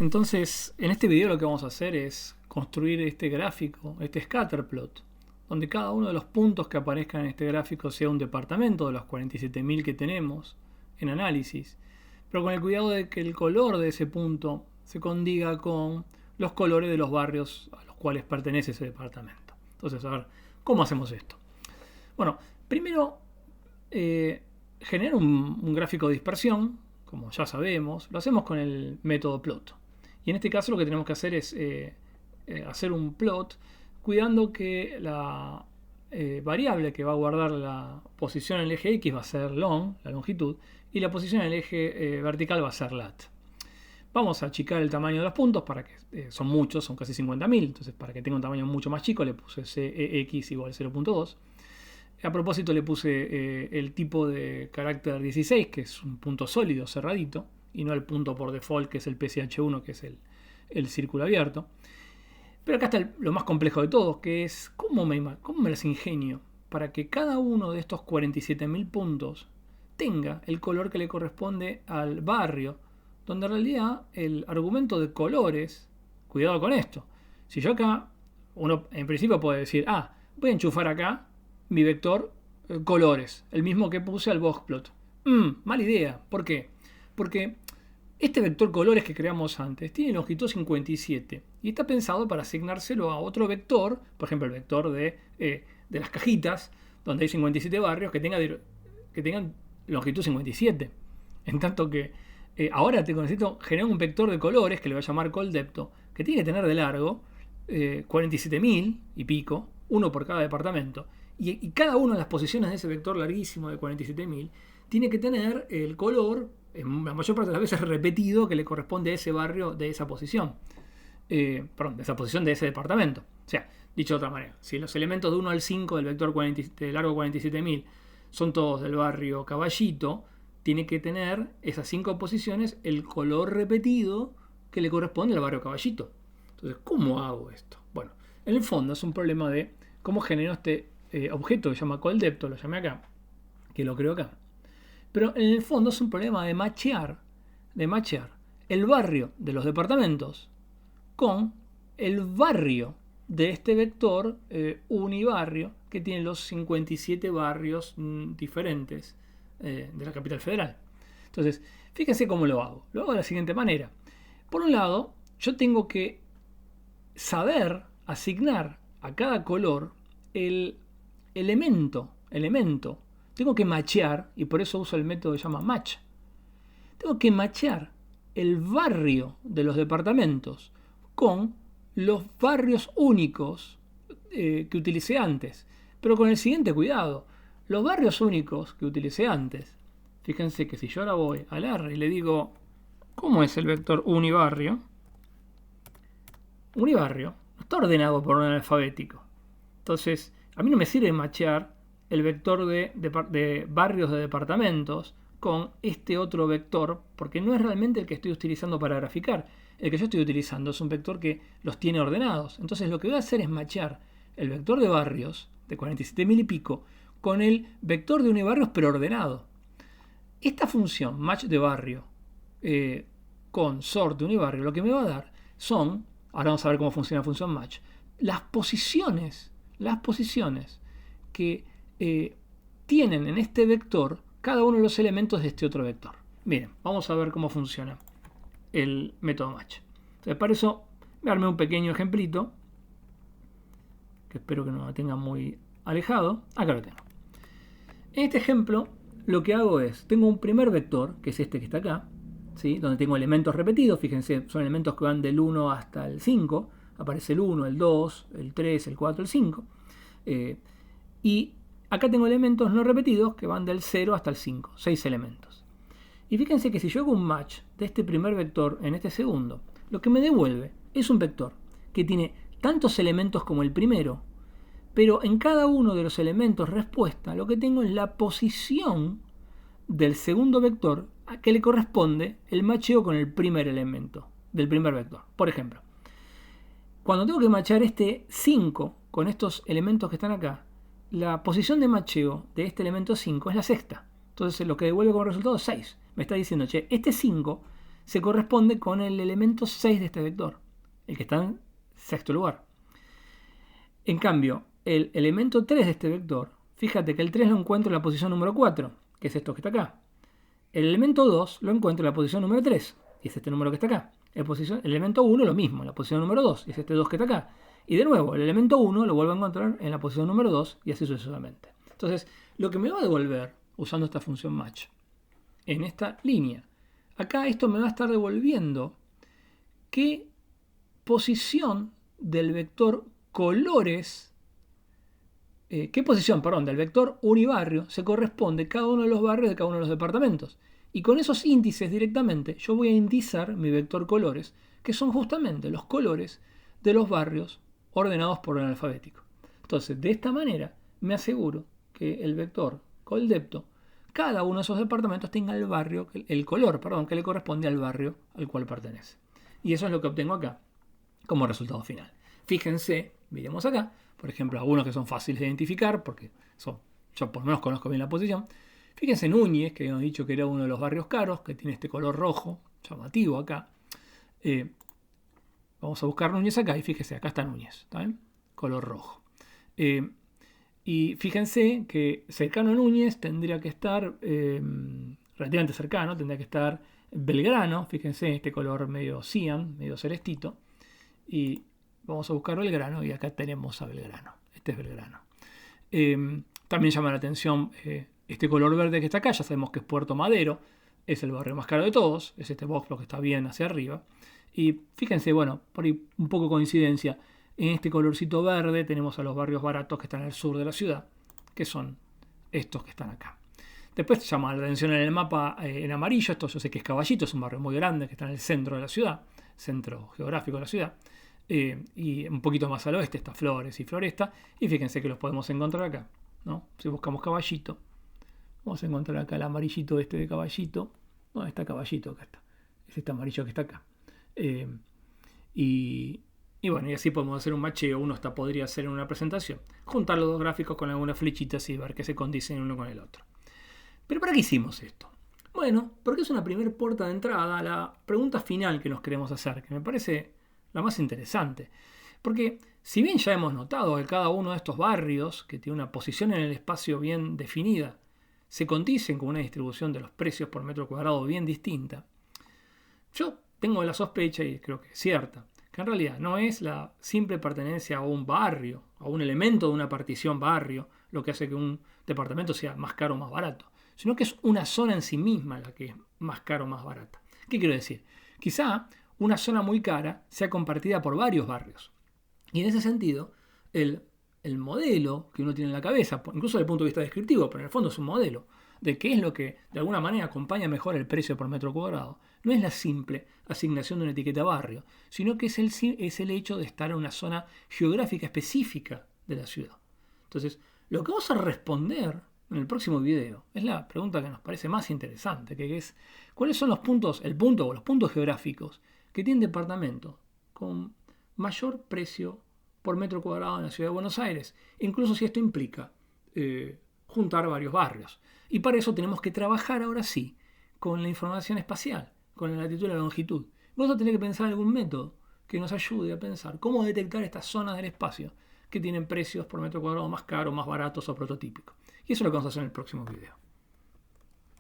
Entonces, en este video lo que vamos a hacer es construir este gráfico, este scatterplot, donde cada uno de los puntos que aparezcan en este gráfico sea un departamento de los 47.000 que tenemos en análisis, pero con el cuidado de que el color de ese punto se condiga con los colores de los barrios a los cuales pertenece ese departamento. Entonces, a ver, ¿cómo hacemos esto? Bueno, primero generar un gráfico de dispersión, como ya sabemos, lo hacemos con el método plot. Y en este caso lo que tenemos que hacer es hacer un plot cuidando que la variable que va a guardar la posición en el eje X va a ser long, la longitud, y la posición en el eje vertical va a ser lat. Vamos a achicar el tamaño de los puntos para que son muchos, son casi 50.000, entonces para que tenga un tamaño mucho más chico le puse CEX igual 0.2. A propósito le puse el tipo de carácter 16, que es un punto sólido, cerradito, y no el punto por default, que es el PCH1, que es el círculo abierto. Pero acá está lo más complejo de todo, que es cómo me las ingenio para que cada uno de estos 47.000 puntos tenga el color que le corresponde al barrio, donde en realidad el argumento de colores, cuidado con esto, si yo acá, uno en principio puede decir, voy a enchufar acá mi vector colores, el mismo que puse al boxplot. Mala idea. ¿Por qué? Porque este vector colores que creamos antes tiene longitud 57 y está pensado para asignárselo a otro vector, por ejemplo el vector de las cajitas, donde hay 57 barrios que tengan longitud 57. En tanto que ahora necesito generar un vector de colores que le voy a llamar colDepto, que tiene que tener de largo 47.000 y pico, uno por cada departamento. Y cada una de las posiciones de ese vector larguísimo de 47.000 tiene que tener el color, en la mayor parte de las veces repetido, que le corresponde a ese barrio de esa posición. De esa posición de ese departamento. O sea, dicho de otra manera, si los elementos de 1 al 5 del vector de largo 47.000 son todos del barrio Caballito, tiene que tener esas 5 posiciones el color repetido que le corresponde al barrio Caballito. Entonces, ¿cómo hago esto? Bueno, en el fondo es un problema de cómo genero este objeto que se llama colDepto, lo llamé acá, que lo creo acá. Pero en el fondo es un problema de machear el barrio de los departamentos con el barrio de este vector unibarrio que tiene los 57 barrios diferentes de la capital federal. Entonces, fíjense cómo lo hago. Lo hago de la siguiente manera. Por un lado, yo tengo que saber asignar a cada color el elemento. Tengo que machear, y por eso uso el método que se llama match. Tengo que machear el barrio de los departamentos con los barrios únicos que utilicé antes. Pero con el siguiente cuidado. Los barrios únicos que utilicé antes, fíjense que si yo ahora voy al R y le digo, ¿cómo es el vector unibarrio? Unibarrio no está ordenado por orden alfabético. Entonces, a mí no me sirve machear el vector de barrios de departamentos con este otro vector, porque no es realmente el que estoy utilizando para graficar. El que yo estoy utilizando es un vector que los tiene ordenados. Entonces lo que voy a hacer es machear el vector de barrios de 47.000 y pico con el vector de unibarrios pero ordenado. Esta función match de barrio con sort de unibarrio lo que me va a dar son, ahora vamos a ver cómo funciona la función match, las posiciones que tienen en este vector cada uno de los elementos de este otro vector. Miren, vamos a ver cómo funciona el método match. Entonces, para eso me armé un pequeño ejemplito que espero que no lo tenga muy alejado. Acá lo tengo. En este ejemplo lo que hago es, tengo un primer vector, que es este que está acá, ¿sí? Donde tengo elementos repetidos. Fíjense, son elementos que van del 1 hasta el 5. Aparece el 1, el 2, el 3, el 4, el 5. Y acá tengo elementos no repetidos que van del 0 hasta el 5. 6 elementos. Y fíjense que si yo hago un match de este primer vector en este segundo, lo que me devuelve es un vector que tiene tantos elementos como el primero, pero en cada uno de los elementos respuesta lo que tengo es la posición del segundo vector a que le corresponde el macheo con el primer elemento del primer vector. Por ejemplo, cuando tengo que machear este 5 con estos elementos que están acá, la posición de macheo de este elemento 5 es la sexta. Entonces lo que devuelve como resultado es 6. Me está diciendo, che, este 5 se corresponde con el elemento 6 de este vector, el que está en sexto lugar. En cambio, el elemento 3 de este vector, fíjate que el 3 lo encuentro en la posición número 4, que es esto que está acá. El elemento 2 lo encuentro en la posición número 3, y es este número que está acá. El elemento 1 lo mismo, en la posición número 2, y es este 2 que está acá. Y de nuevo, el elemento 1 lo vuelvo a encontrar en la posición número 2, y así sucesivamente. Entonces, lo que me va a devolver, usando esta función match, en esta línea, acá esto me va a estar devolviendo qué posición del vector colores, qué posición, perdón, del vector unibarrio se corresponde cada uno de los barrios de cada uno de los departamentos. Y con esos índices directamente yo voy a indizar mi vector colores, que son justamente los colores de los barrios ordenados por orden alfabético. Entonces, de esta manera me aseguro que el vector coldepto, cada uno de esos departamentos tenga el barrio, el color, perdón, que le corresponde al barrio al cual pertenece. Y eso es lo que obtengo acá como resultado final. Fíjense, miremos acá, por ejemplo, algunos que son fáciles de identificar, porque yo por lo menos conozco bien la posición. Fíjense Núñez, que habíamos dicho que era uno de los barrios caros, que tiene este color rojo, llamativo acá. Vamos a buscar Núñez acá, y fíjense, acá está Núñez, ¿está bien? Color rojo. Y fíjense que cercano a Núñez tendría que estar, relativamente cercano, tendría que estar Belgrano, fíjense, este color medio cian, medio celestito. Y vamos a buscar Belgrano, y acá tenemos a Belgrano. Este es Belgrano. También llama la atención este color verde que está acá, ya sabemos que es Puerto Madero, es el barrio más caro de todos, es este box que está bien hacia arriba. Y fíjense, bueno, por ahí un poco coincidencia, en este colorcito verde tenemos a los barrios baratos que están al sur de la ciudad, que son estos que están acá. Después llama la atención en el mapa en amarillo, esto yo sé que es Caballito, es un barrio muy grande que está en el centro de la ciudad, centro geográfico de la ciudad. Y un poquito más al oeste está Flores y Floresta, y fíjense que los podemos encontrar acá, ¿no? Si buscamos Caballito, vamos a encontrar acá el amarillito este de Caballito. No, está Caballito, acá está. Es este amarillo que está acá. Y bueno, y así podemos hacer un macheo. Uno podría hacer en una presentación, juntar los dos gráficos con algunas flechitas y ver que se condicen uno con el otro. ¿Pero para qué hicimos esto? Bueno, porque es una primera puerta de entrada a la pregunta final que nos queremos hacer, que me parece la más interesante. Porque si bien ya hemos notado que cada uno de estos barrios, que tiene una posición en el espacio bien definida, se condicen con una distribución de los precios por metro cuadrado bien distinta, yo tengo la sospecha, y creo que es cierta, que en realidad no es la simple pertenencia a un barrio, a un elemento de una partición barrio, lo que hace que un departamento sea más caro o más barato, sino que es una zona en sí misma la que es más cara o más barata. ¿Qué quiero decir? Quizá una zona muy cara sea compartida por varios barrios. Y en ese sentido, el modelo que uno tiene en la cabeza, incluso desde el punto de vista descriptivo, pero en el fondo es un modelo de qué es lo que de alguna manera acompaña mejor el precio por metro cuadrado, no es la simple asignación de una etiqueta barrio, sino que es el hecho de estar en una zona geográfica específica de la ciudad. Entonces, lo que vamos a responder en el próximo video es la pregunta que nos parece más interesante, que es ¿cuáles son los puntos geográficos que tienen departamentos con mayor precio por metro cuadrado en la ciudad de Buenos Aires? Incluso si esto implica juntar varios barrios. Y para eso tenemos que trabajar ahora sí con la información espacial, con la latitud y la longitud. Vamos a tener que pensar algún método que nos ayude a pensar cómo detectar estas zonas del espacio que tienen precios por metro cuadrado más caros, más baratos o prototípicos. Y eso es lo que vamos a hacer en el próximo video.